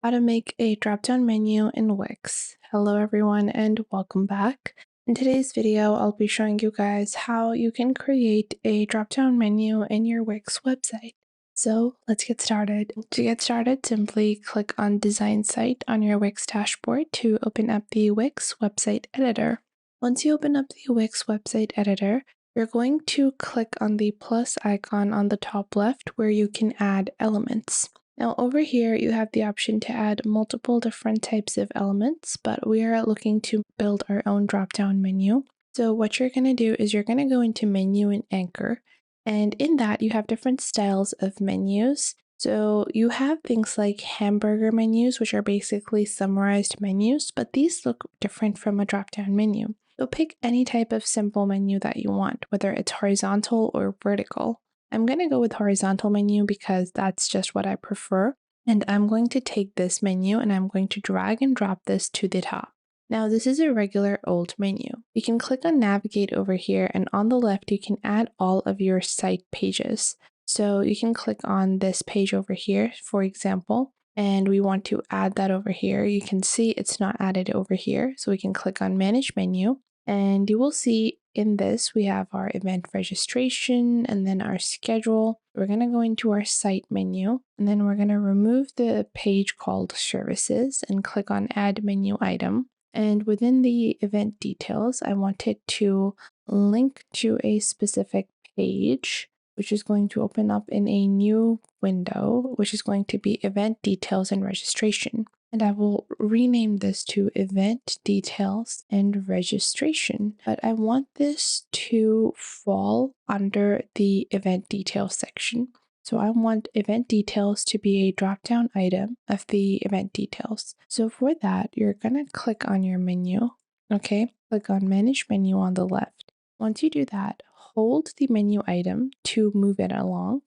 How to make a drop-down menu in Wix. Hello everyone and welcome back. In today's video, I'll be showing you guys how you can create a drop-down menu in your Wix website. So let's get started. To get started, simply click on Design Site on your Wix dashboard to open up the Wix website editor. Once you open up the Wix website editor, you're going to click on the plus icon on the top left where you can add elements. Now over here, you have the option to add multiple different types of elements, but we are looking to build our own drop-down menu. So what you're going to do is you're going to go into Menu and Anchor, and in that you have different styles of menus. So you have things like hamburger menus, which are basically summarized menus, but these look different from a drop-down menu. So pick any type of simple menu that you want, whether it's horizontal or vertical. I'm going to go with horizontal menu because that's just what I prefer. And I'm going to take this menu and I'm going to drag and drop this to the top. Now this is a regular old menu. You can click on navigate over here, and on the left you can add all of your site pages. So you can click on this page over here, for example, and we want to add that over here. You can see it's not added over here. So we can click on manage menu, and you will see in this, we have our event registration and then our schedule. We're going to go into our site menu, and then we're going to remove the page called services and click on add menu item. And within the event details, I want it to link to a specific page, which is going to open up in a new window, which is going to be event details and registration. And I will rename this to event details and registration, but I want this to fall under the event details section. So I want event details to be a drop-down item of the event details. So for that, you're going to click on your menu, okay? Click on manage menu on the left. Once you do that, hold the menu item to move it along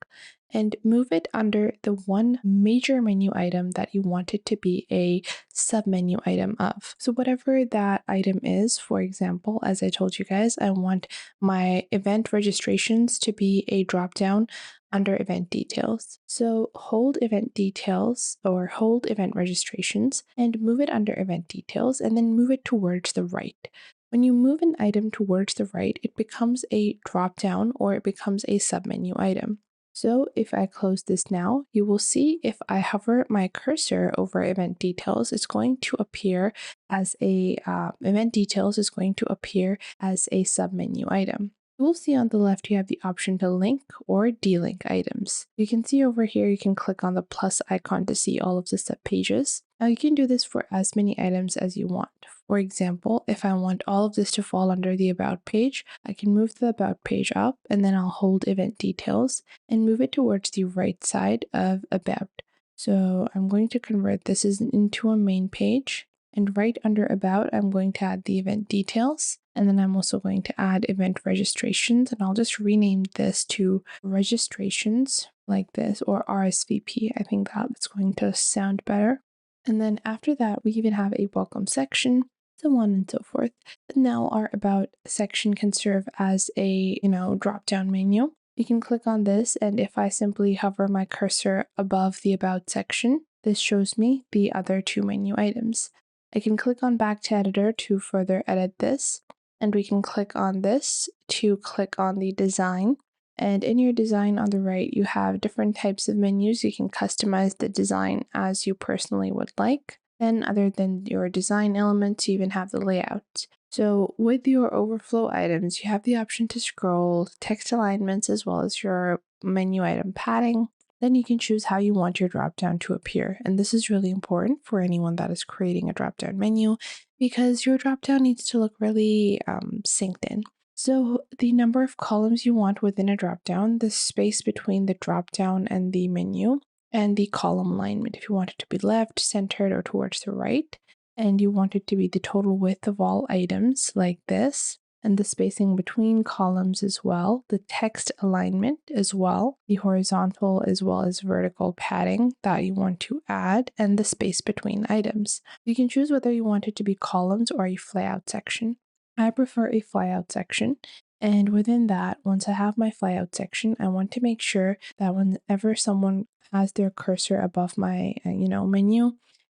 and move it under the one major menu item that you want it to be a submenu item of. So whatever that item is, for example, as I told you guys, I want my event registrations to be a drop-down under event details. So hold event details or hold event registrations and move it under event details, and then move it towards the right. When you move an item towards the right, it becomes a drop-down or it becomes a submenu item. So if I close this now, you will see if I hover my cursor over event details, it's going to appear as a event details is going to appear as a submenu item. You will see on the left you have the option to link or delink items. You can see over here you can click on the plus icon to see all of the sub pages. Now you can do this for as many items as you want. For example, if I want all of this to fall under the about page, I can move the about page up, and then I'll hold event details and move it towards the right side of about. So I'm going to convert this into a main page, and right under about, I'm going to add the event details. And then I'm also going to add event registrations, and I'll just rename this to registrations like this, or RSVP. I think that's going to sound better. And then after that, we even have a welcome section, so on and so forth. But now our about section can serve as a, drop-down menu. You can click on this, and if I simply hover my cursor above the about section, this shows me the other two menu items. I can click on back to editor to further edit this, and we can click on this to click on the design. And in your design on the right, you have different types of menus. You can customize the design as you personally would like. Then other than your design elements, you even have the layout. So with your overflow items, you have the option to scroll, text alignments, as well as your menu item padding. Then you can choose how you want your dropdown to appear. And this is really important for anyone that is creating a dropdown menu, because your dropdown needs to look really synced in. So the number of columns you want within a dropdown, the space between the dropdown and the menu, and the column alignment, if you want it to be left, centered, or towards the right, and you want it to be the total width of all items like this, and the spacing between columns as well, the text alignment as well, the horizontal as well as vertical padding that you want to add, and the space between items. You can choose whether you want it to be columns or a flyout section. I prefer a flyout section, and within that, once I have my flyout section, I want to make sure that whenever someone has their cursor above my menu,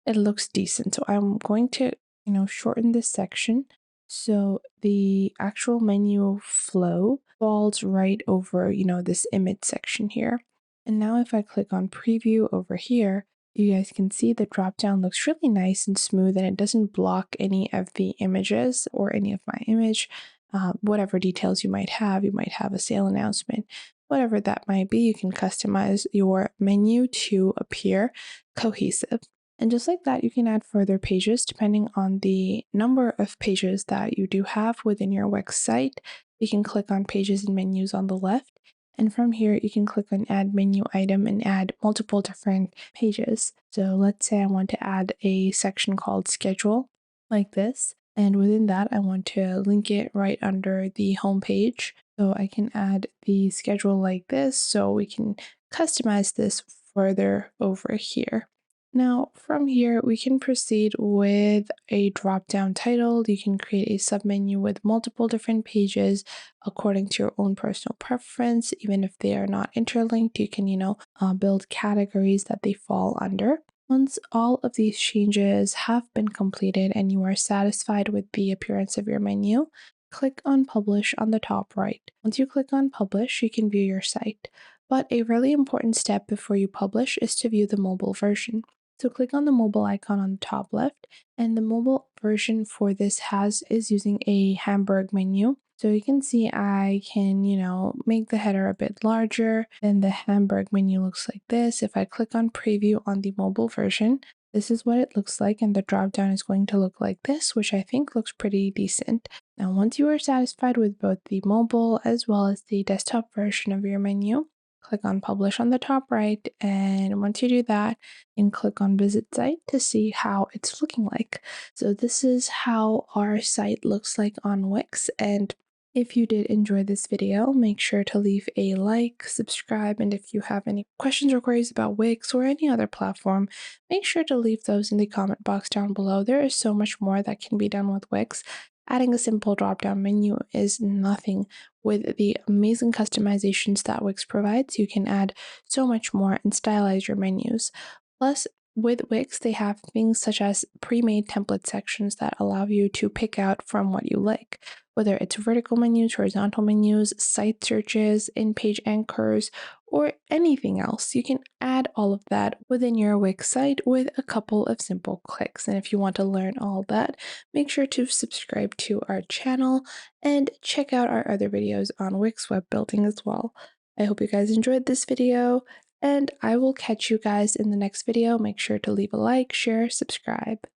it looks decent. So I'm going to, shorten this section so the actual menu flow falls right over, this image section here. And now if I click on preview over here, you guys can see the drop down looks really nice and smooth, and it doesn't block any of the images or any of my image. Whatever details you might have a sale announcement, whatever that might be, you can customize your menu to appear cohesive. And just like that, you can add further pages depending on the number of pages that you do have within your Wix site. You can click on pages and menus on the left. And from here, you can click on add menu item and add multiple different pages. So let's say I want to add a section called schedule like this. And within that, I want to link it right under the home page. So I can add the schedule like this, so we can customize this further over here. Now, from here, we can proceed with a drop-down title. You can create a submenu with multiple different pages according to your own personal preference. Even if they are not interlinked, you can, build categories that they fall under. Once all of these changes have been completed and you are satisfied with the appearance of your menu, click on Publish on the top right. Once you click on Publish, you can view your site. But a really important step before you publish is to view the mobile version. So click on the mobile icon on the top left, and the mobile version for this is using a Hamburg menu. So you can see I can, make the header a bit larger. Then the Hamburg menu looks like this. If I click on preview on the mobile version, this is what it looks like, and the dropdown is going to look like this, which I think looks pretty decent. Now, once you are satisfied with both the mobile as well as the desktop version of your menu, click on Publish on the top right, and once you do that, you can click on Visit Site to see how it's looking like. So this is how our site looks like on Wix, and if you did enjoy this video, make sure to leave a like, subscribe, and if you have any questions or queries about Wix or any other platform, make sure to leave those in the comment box down below. There is so much more that can be done with Wix. Adding a simple drop-down menu is nothing. With the amazing customizations that Wix provides, you can add so much more and stylize your menus. Plus, with Wix, they have things such as pre-made template sections that allow you to pick out from what you like, whether it's vertical menus, horizontal menus, site searches, in-page anchors, or anything else. You can add all of that within your Wix site with a couple of simple clicks. And if you want to learn all that, make sure to subscribe to our channel and check out our other videos on Wix web building as well. I hope you guys enjoyed this video, and I will catch you guys in the next video. Make sure to leave a like, share, subscribe.